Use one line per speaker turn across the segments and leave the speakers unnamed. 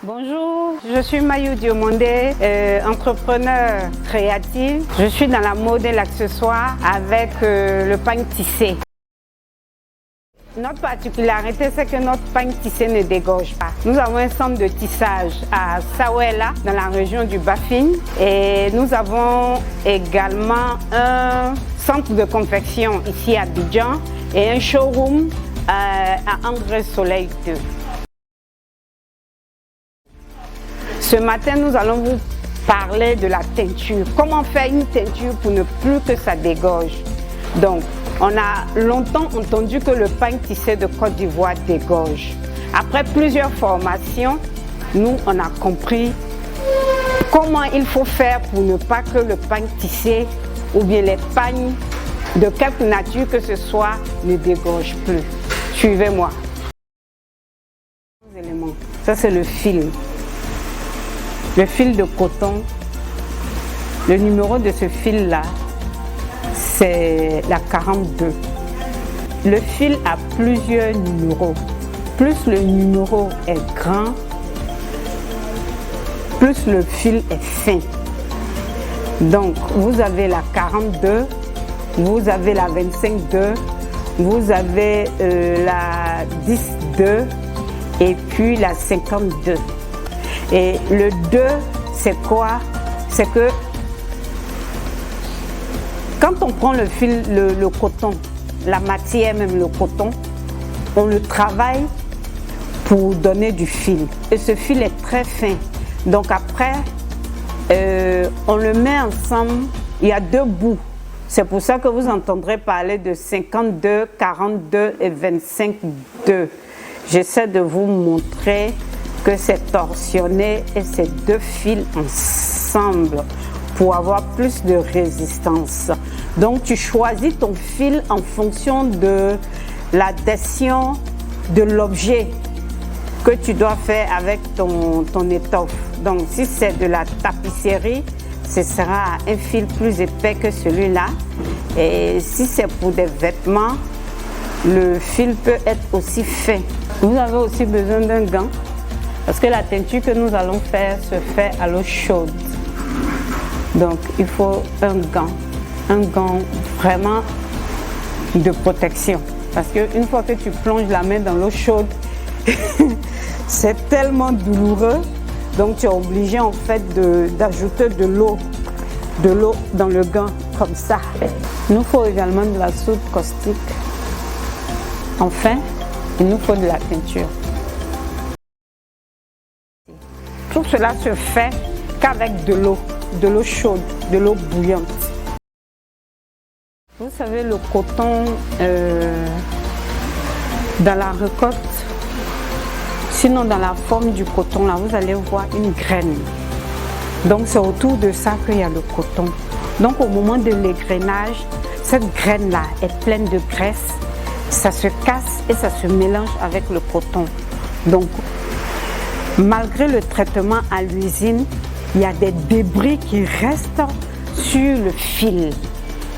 Bonjour, je suis Mayou Diomondé, entrepreneur créative. Je suis dans la mode et l'accessoire avec le pagne tissé. Notre particularité, c'est que notre pagne tissé ne dégorge pas. Nous avons un centre de tissage à Sawela, dans la région du Bafing. Et nous avons également un centre de confection ici à Abidjan et un showroom à André Soleil 2. Ce matin, nous allons vous parler de la teinture. Comment faire une teinture pour ne plus que ça dégorge. Donc, on a longtemps entendu que le pagne tissé de Côte d'Ivoire dégorge. Après plusieurs formations, nous, on a compris comment il faut faire pour ne pas que le pagne tissé ou bien les pagnes de quelque nature que ce soit ne dégorgent plus. Suivez-moi. Ça, c'est le fil. Le fil de coton, le numéro de ce fil-là, c'est la 42. Le fil a plusieurs numéros. Plus le numéro est grand, plus le fil est fin. Donc, vous avez la 42, vous avez la 25-2, vous avez la 10-2 et puis la 52. Et le 2, c'est quoi? C'est que quand on prend le fil, le coton, la matière, même le coton, on le travaille pour donner du fil. Et ce fil est très fin. Donc après, on le met ensemble, il y a deux bouts. C'est pour ça que vous entendrez parler de 52, 42 et 25-2. J'essaie de vous montrer que c'est torsionné et ces deux fils ensemble pour avoir plus de résistance. Donc tu choisis ton fil en fonction de l'adhésion de l'objet que tu dois faire avec ton étoffe. Donc si c'est de la tapisserie, ce sera un fil plus épais que celui-là. Et si c'est pour des vêtements, le fil peut être aussi fin. Vous avez aussi besoin d'un gant. Parce que la teinture que nous allons faire se fait à l'eau chaude. Donc il faut un gant vraiment de protection. Parce qu'une fois que tu plonges la main dans l'eau chaude, c'est tellement douloureux. Donc tu es obligé en fait d'ajouter de l'eau dans le gant comme ça. Il nous faut également de la soude caustique. Enfin, il nous faut de la teinture. Tout cela se fait qu'avec de l'eau chaude, de l'eau bouillante. Vous savez, le coton, dans la récolte, sinon dans la forme du coton, là, vous allez voir une graine. Donc c'est autour de ça qu'il y a le coton. Donc au moment de l'égrainage, cette graine-là est pleine de graisse, ça se casse et ça se mélange avec le coton. Donc, malgré le traitement à l'usine, il y a des débris qui restent sur le fil.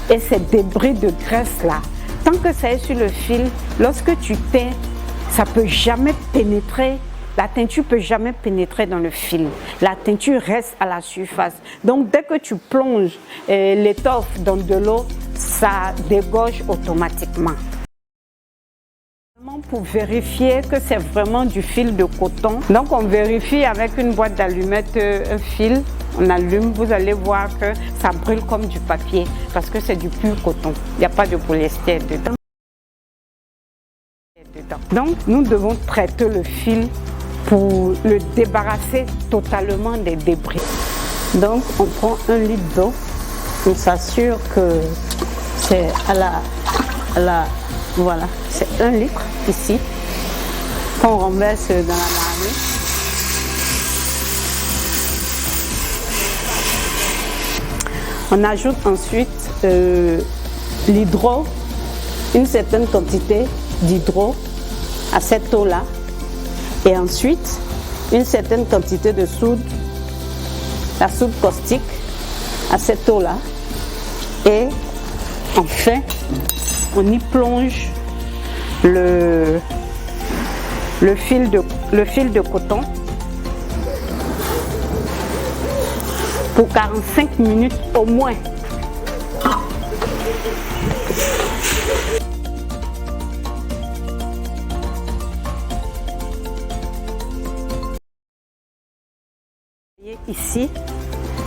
Et ces débris de graisse-là, tant que ça est sur le fil, lorsque tu teins, ça ne peut jamais pénétrer, la teinture ne peut jamais pénétrer dans le fil. La teinture reste à la surface. Donc dès que tu plonges l'étoffe dans de l'eau, ça dégorge automatiquement. Pour vérifier que c'est vraiment du fil de coton. Donc on vérifie avec une boîte d'allumettes un fil, on allume, vous allez voir que ça brûle comme du papier parce que c'est du pur coton, il n'y a pas de polyester dedans. Donc nous devons traiter le fil pour le débarrasser totalement des débris. Donc on prend 1 litre d'eau, on s'assure que c'est voilà, c'est 1 litre ici qu'on renverse dans la marmite. On ajoute ensuite l'hydro, une certaine quantité d'hydro à cette eau-là et ensuite une certaine quantité de soude, la soude caustique à cette eau-là et enfin on y plonge le fil de coton pour 45 minutes au moins. Ici,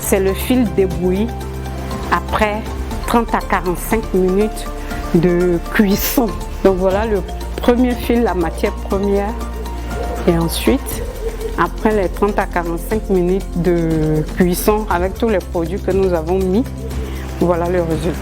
c'est le fil débouilli après 30 à 45 minutes de cuisson. Donc voilà le premier fil, la matière première. Et ensuite, après les 30 à 45 minutes de cuisson avec tous les produits que nous avons mis, voilà le résultat.